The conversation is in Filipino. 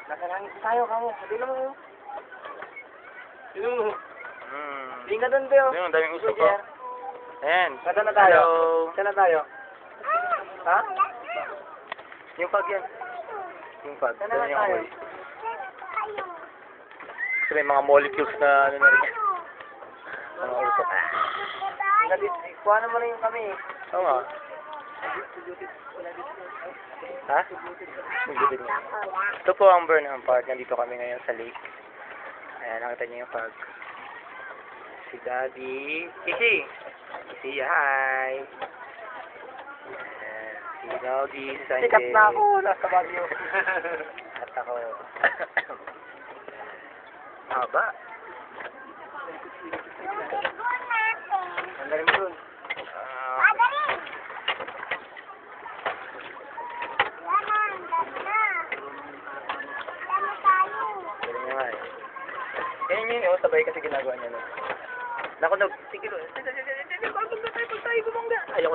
Nakalangit tayo, kamo. Sabi mo. Sino mo? Hindi ka doon, Beo. Yung daming usok ko. Ayan. Saan na tayo? Hello. Saan na tayo? Ha? Yung pag yan. Yung pag. Saan Doon na yung tayo? amoy. Kasi may mga molecules na ano na rin yan. Mga usok. Kuha naman rin kami. Oo nga. Ha? Nagbitin niya. Ito po ang Burnham Park. Nandito kami ngayon sa lake. Ayan, nakita niyo yung pag. Si Daddy. Kiki! Kiki, hi! Ayan. Si Nogi, si Sanjay. Sikat na ako. Nasa Baguio. At ako. Haba. Ang galing dun. Galing nga eh. Ganyan yun, oh, sabay kasi ginagawa niya nun. Naku, sige, pag tayo bumangga. Ayoko